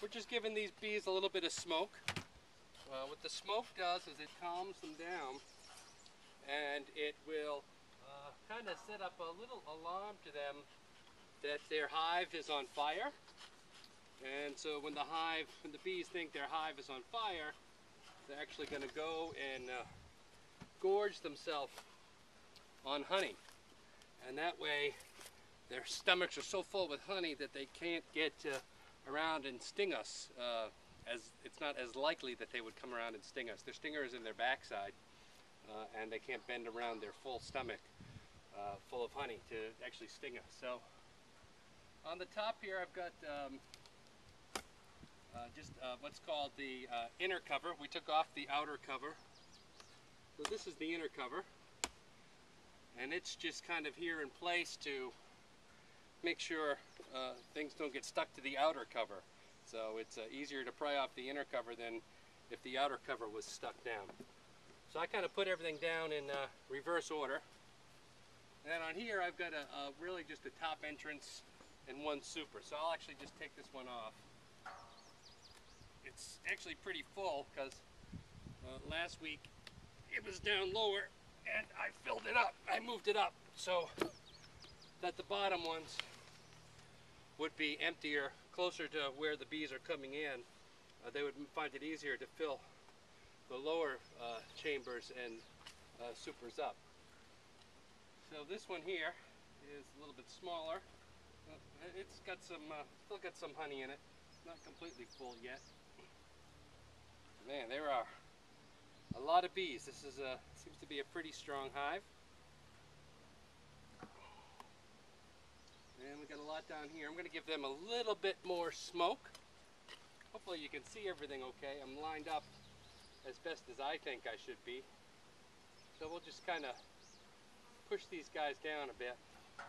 we're just giving these bees a little bit of smoke. What the smoke does is it calms them down, and it will kind of set up a little alarm to them that their hive is on fire. And so when the bees think their hive is on fire, they're actually going to go and gorge themselves on honey. And that way their stomachs are so full with honey that they can't get around and sting us. As it's not as likely that they would come around and sting us. Their stinger is in their backside, and they can't bend around their full stomach full of honey to actually sting us. So on the top here I've got just what's called the inner cover. We took off the outer cover. So this is the inner cover, and it's just kind of here in place to make sure things don't get stuck to the outer cover. So it's easier to pry off the inner cover than if the outer cover was stuck down. So I kind of put everything down in reverse order. And then on here I've got really just a top entrance and one super. So I'll actually just take this one off. It's actually pretty full because last week it was down lower and I filled it up. I moved it up so that the bottom ones would be emptier, closer to where the bees are coming in. They would find it easier to fill the lower chambers and supers up. So this one here is a little bit smaller. It's got some, still got some honey in it. Not completely full yet. Man, there are a lot of bees. This is seems to be a pretty strong hive. And we got a lot down here. I'm going to give them a little bit more smoke. Hopefully you can see everything okay. I'm lined up as best as I think I should be. So we'll just kind of push these guys down a bit. I'm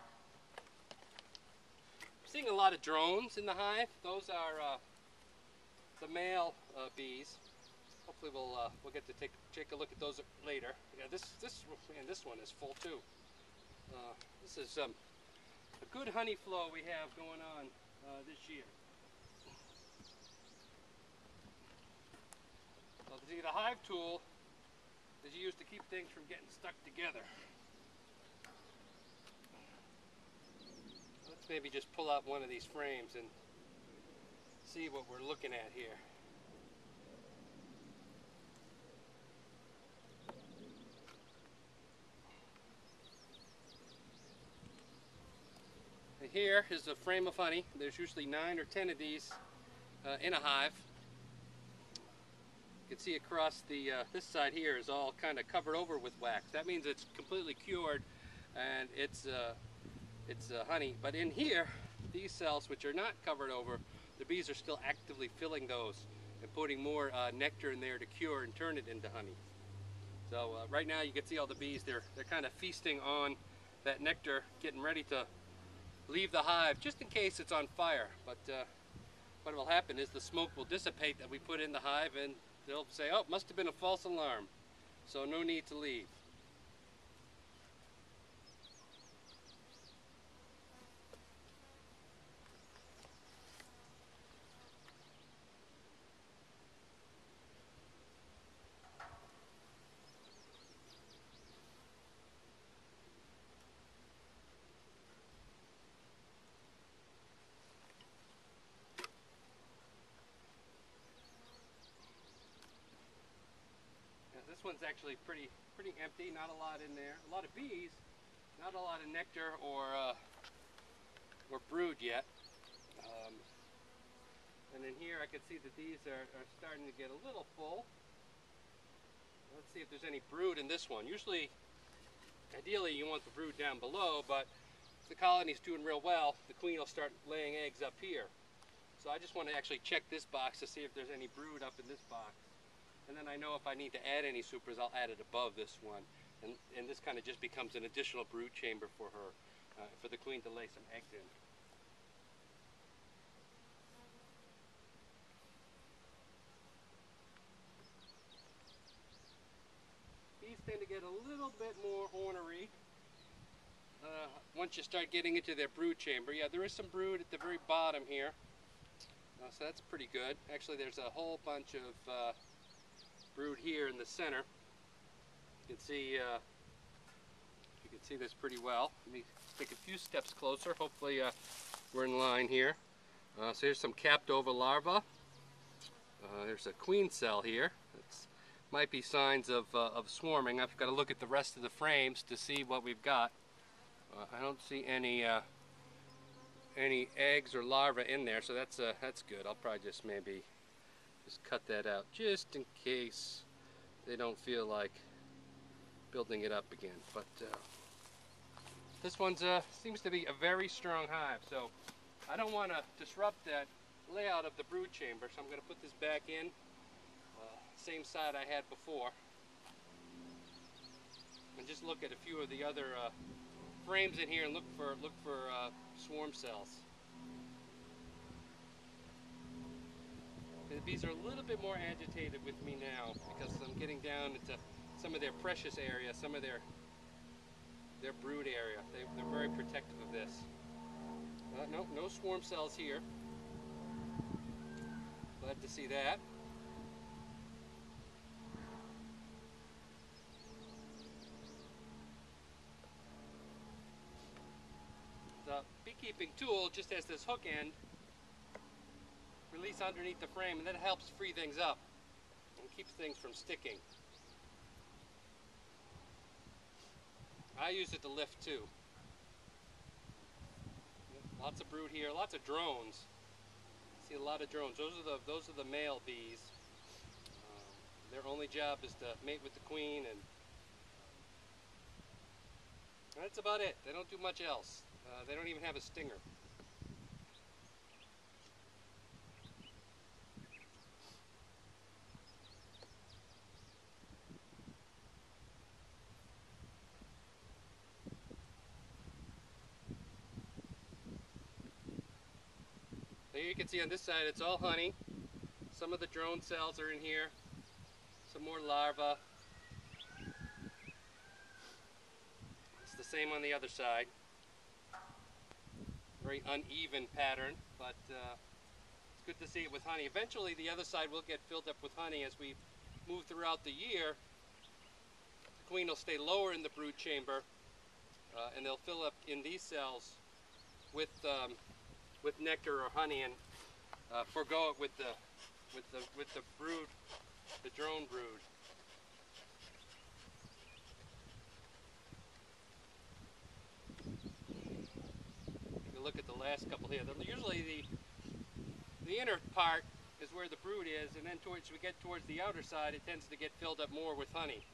seeing a lot of drones in the hive. Those are the male bees. Hopefully we'll get to take a look at those later. Yeah, this one is full too. This is a good honey flow we have going on this year. So the hive tool is used to keep things from getting stuck together. Let's maybe just pull out one of these frames and see what we're looking at here. Here is a frame of honey. There's usually 9 or 10 of these in a hive. You can see across the this side here is all kind of covered over with wax. That means it's completely cured and it's honey. But in here, these cells which are not covered over, the bees are still actively filling those and putting more nectar in there to cure and turn it into honey. So right now you can see all the bees. They're kind of feasting on that nectar, getting ready to leave the hive just in case it's on fire. But what will happen is the smoke will dissipate that we put in the hive, and they'll say, oh, it must have been a false alarm, so no need to leave. This one's actually pretty empty, not a lot in there. A lot of bees, not a lot of nectar or brood yet. And in here I can see that these are starting to get a little full. Let's see if there's any brood in this one. Usually, ideally you want the brood down below, but if the colony's doing real well, the queen will start laying eggs up here. So I just want to actually check this box to see if there's any brood up in this box. And then I know if I need to add any supers, I'll add it above this one. And this kind of just becomes an additional brood chamber for her, for the queen to lay some eggs in. Bees tend to get a little bit more ornery once you start getting into their brood chamber. Yeah, there is some brood at the very bottom here. So that's pretty good. Actually, there's a whole bunch of brood here in the center. You can see this pretty well. Let me take a few steps closer. Hopefully we're in line here. So here's some capped over larvae. There's a queen cell here. That's might be signs of swarming. I've got to look at the rest of the frames to see what we've got. I don't see any eggs or larvae in there, so that's good. I'll probably just maybe just cut that out just in case they don't feel like building it up again. But this one seems to be a very strong hive, so I don't want to disrupt that layout of the brood chamber, so I'm going to put this back in, same side I had before, and just look at a few of the other frames in here and look for swarm cells. The bees are a little bit more agitated with me now because I'm getting down into some of their precious area, some of their brood area. They're very protective of this. No swarm cells here. Glad to see that. The beekeeping tool just has this hook end release underneath the frame, and that helps free things up and keeps things from sticking. I use it to lift too. Lots of brood here, lots of drones. See a lot of drones. Those are the male bees. Their only job is to mate with the queen, and that's about it. They don't do much else. They don't even have a stinger. So here you can see on this side it's all honey. Some of the drone cells are in here. Some more larvae. It's the same on the other side. Very uneven pattern, but it's good to see it with honey. Eventually the other side will get filled up with honey as we move throughout the year. The queen will stay lower in the brood chamber, and they'll fill up in these cells with nectar or honey, and forego it with the brood, the drone brood. Take a look at the last couple here. Usually the inner part is where the brood is, and then towards we get towards the outer side, it tends to get filled up more with honey.